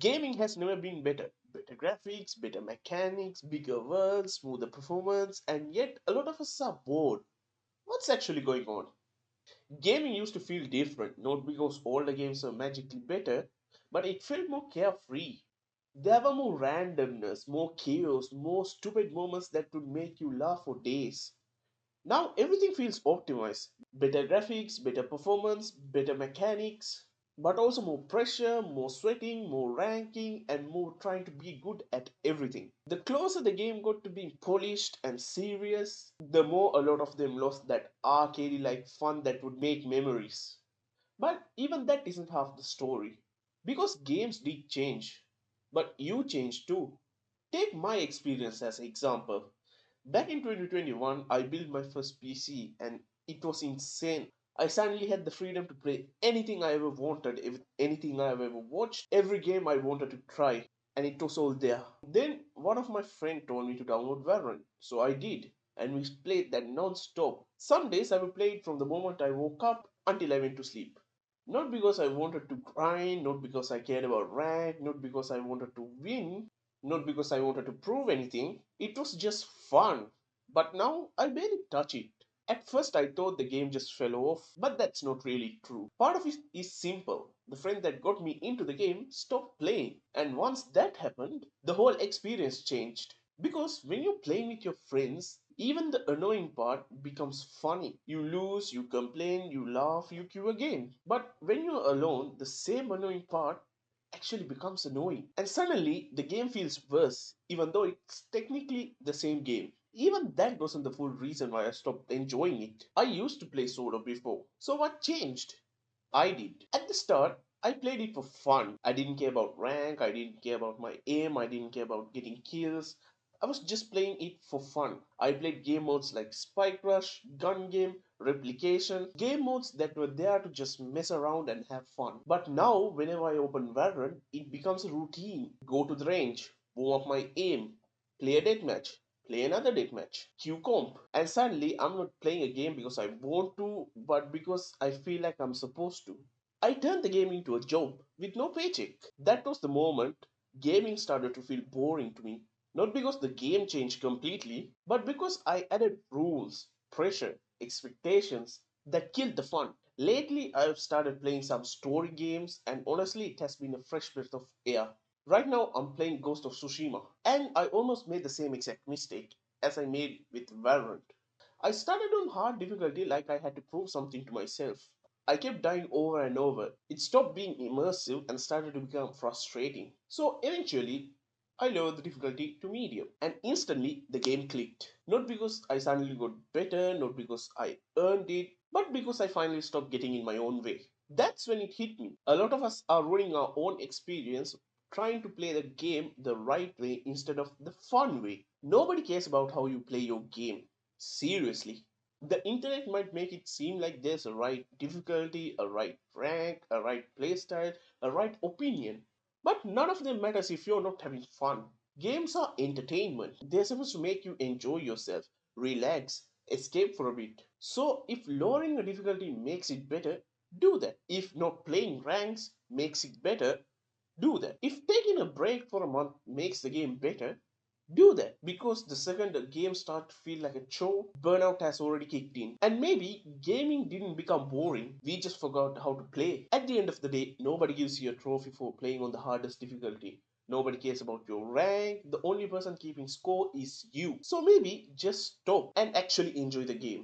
Gaming has never been better. Better graphics, better mechanics, bigger worlds, smoother performance, and yet a lot of us are bored. What's actually going on? Gaming used to feel different, not because all the games were magically better, but it felt more carefree. There were more randomness, more chaos, more stupid moments that would make you laugh for days. Now everything feels optimized. Better graphics, better performance, better mechanics, but also more pressure, more sweating, more ranking, and more trying to be good at everything. The closer the game got to being polished and serious, the more a lot of them lost that arcade like fun that would make memories. But even that isn't half the story. Because games did change. But you changed too. Take my experience as an example. Back in 2021, I built my first PC and it was insane. I suddenly had the freedom to play anything I ever wanted, anything I have ever watched, every game I wanted to try, and it was all there. Then one of my friends told me to download Valorant, so I did, and we played that non-stop. Some days I would play it from the moment I woke up until I went to sleep. Not because I wanted to grind, not because I cared about rank, not because I wanted to win, not because I wanted to prove anything. It was just fun. But now I barely touch it. At first, I thought the game just fell off, but that's not really true. Part of it is simple. The friend that got me into the game stopped playing, and once that happened, the whole experience changed. Because when you're playing with your friends, even the annoying part becomes funny. You lose, you complain, you laugh, you queue again. But when you're alone, the same annoying part actually becomes annoying. And suddenly, the game feels worse, even though it's technically the same game. Even that wasn't the full reason why I stopped enjoying it. I used to play solo before. So what changed? I did. At the start, I played it for fun. I didn't care about rank, I didn't care about my aim, I didn't care about getting kills. I was just playing it for fun. I played game modes like Spike Rush, Gun Game, Replication, game modes that were there to just mess around and have fun. But now, whenever I open Valorant, it becomes a routine. Go to the range, warm up my aim, play a deathmatch, play another deathmatch, queue comp, and suddenly I'm not playing a game because I want to, but because I feel like I'm supposed to. I turned the game into a job with no paycheck. That was the moment gaming started to feel boring to me. Not because the game changed completely, but because I added rules, pressure, expectations that killed the fun. Lately, I've started playing some story games, and honestly, it has been a fresh breath of air. Right now, I'm playing Ghost of Tsushima, and I almost made the same exact mistake as I made with Valorant. I started on hard difficulty like I had to prove something to myself. I kept dying over and over. It stopped being immersive and started to become frustrating. So eventually, I lowered the difficulty to medium, and instantly the game clicked. Not because I suddenly got better, not because I earned it, but because I finally stopped getting in my own way. That's when it hit me. A lot of us are ruining our own experience trying to play the game the right way instead of the fun way. Nobody cares about how you play your game. Seriously. The internet might make it seem like there's a right difficulty, a right rank, a right playstyle, a right opinion. But none of them matters if you're not having fun. Games are entertainment. They're supposed to make you enjoy yourself, relax, escape for a bit. So if lowering the difficulty makes it better, do that. If not playing ranks makes it better, do that. If taking a break for a month makes the game better, do that. Because the second the game starts to feel like a chore, burnout has already kicked in. And maybe gaming didn't become boring, we just forgot how to play. At the end of the day, nobody gives you a trophy for playing on the hardest difficulty. Nobody cares about your rank. The only person keeping score is you. So maybe just stop and actually enjoy the game.